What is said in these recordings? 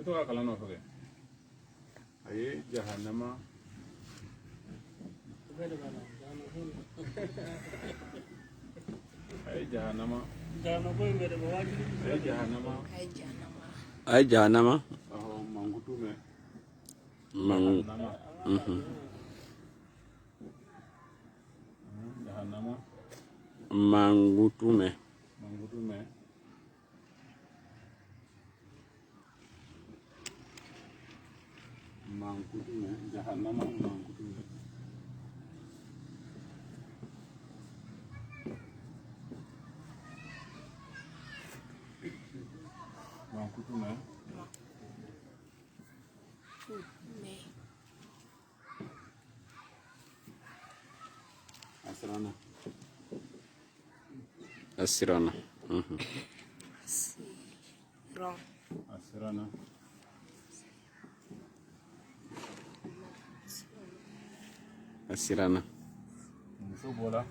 to ka kalan no fage aye jahannama ay jahannama ay jahannama mangutume jahannama mangutume jahannama mangutume asirana asirana muso bola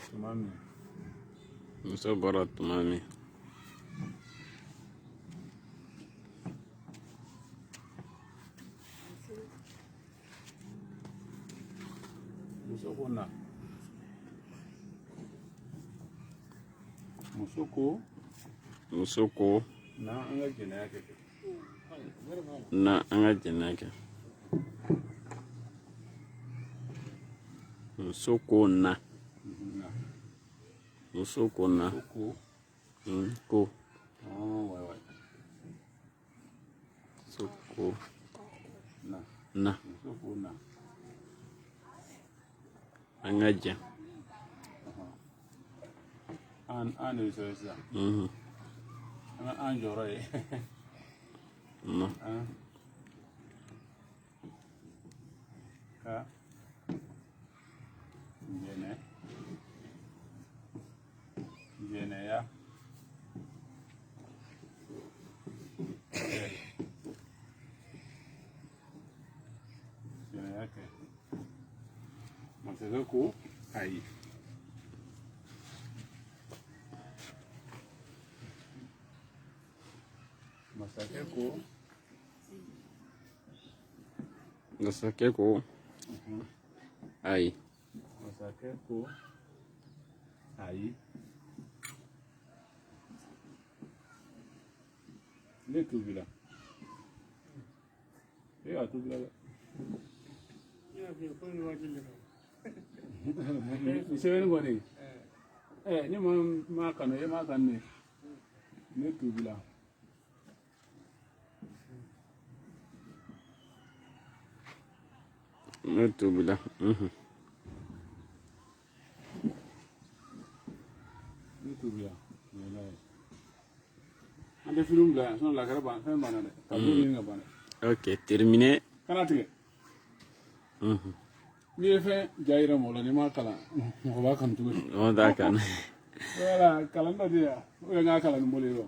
tumami muso bɔra tuma min muso ko na an ka jɛnɛya kɛ muso ko na muso ko na ko muso ko na an ka jɛ an de sɔrɔ sisan an jɔyɔrɔ ye ka jɛnɛya kɛ masakɛ ko ayi masakɛ ko ayi ne tubila a tubila dɛ sɛbɛnni kɔni ni ma kanu e ma kanu ne tubila an tɛ film bila yan sinon lakara ban fɛn banna dɛ ka bɔ ɲini ka ban dɛ ok terminé kana tigɛ n'i ye fɛn ja yira mɔgɔ la n'i ma kalan mɔgɔ b'a kanu cogo di o t'a kan voilà kalan dɔ di yan ou bien n k'a kalan ni bolo ye wa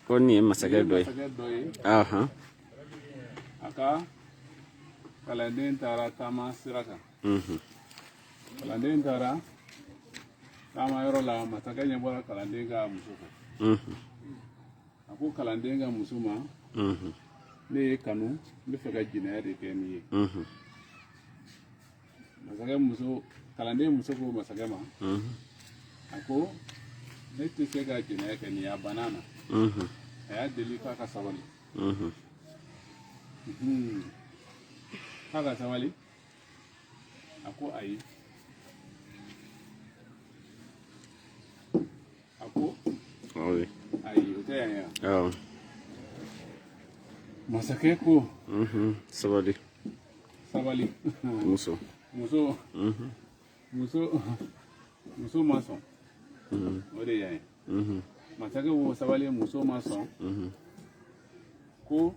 ko nin ye masakɛ dɔ ye a ka kalanden taara taama sira kan kalanden taara taama yɔrɔ la masakɛ ɲɛ bɔra kalanden ka muso kan a ko kalanden ka muso ma ne ye kanu n bɛ fɛ ka jɛnɛya de kɛ nin ye kalanden muso ko masakɛ ma a ko ne tɛ se ka jɛnɛya kɛ nin ye a banna na a y'a deli k'a ka sabali k'a ka sabali a ko ayi ayi o tɛ yan yan masakɛ ko sabali muso ma sɔn o de yan masakɛ ko sabali muso ma sɔn ko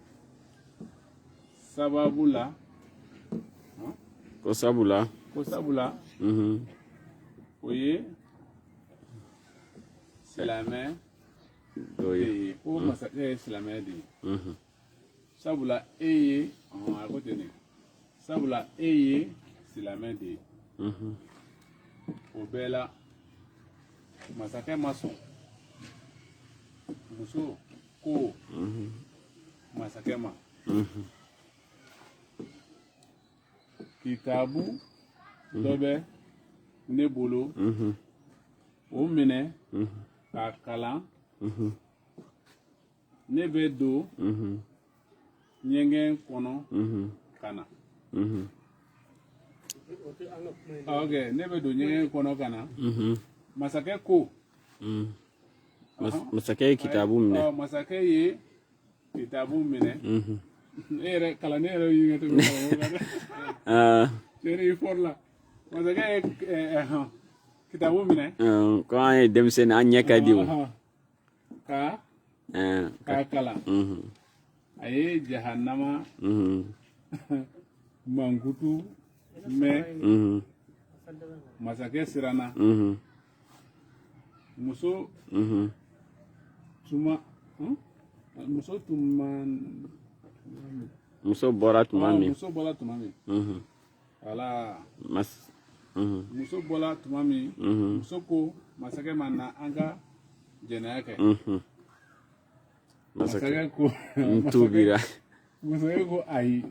sabula o ye silamɛ dɔ ye ko masakɛ ye silamɛ de ye sabula e ye a ko ten de sabula e ye silamɛ de ye o bɛɛ la masakɛ ma sɔn muso ko masakɛ ma kitabu dɔ bɛ ne bolo o minɛ k'a kalan ne bɛ don ɲɛgɛn kɔnɔ ka na ok ne bɛ don ɲɛgɛn kɔnɔ ka na masakɛ ko masakɛ ye kitabu minɛ masakɛ ye kitabu minɛ e yɛrɛ kalan ne yɛrɛ yi ka tɛmɛ cɛni i fɔri la masakɛ ye kitabu minɛ ko an ye denmisɛnnin an ɲɛ ka di o k'a kalan a ye jahanama mankutu mɛn masakɛ siranna muso bɔra tuma min muso bɔra tuma min wala muso bɔra tuma min muso ko masakɛ ma na an ka jɛnɛya kɛ masakɛ ko tubira masakɛ ko ayi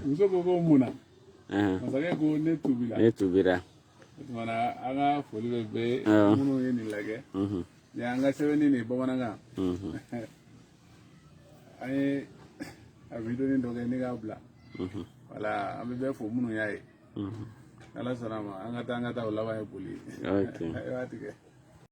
muso ko mun na masakɛ ko ne tubira tumana an ka foli bɛ bɛɛ minnu ye nin lajɛ ni an ka sɛbɛnni nin bamanankan an ye a vidéo dɔ kɛ ne k'a bila wala an bɛ bɛɛ fo minnu y'a ye ala sɔnna a ma an ka taa o laban ye boli ye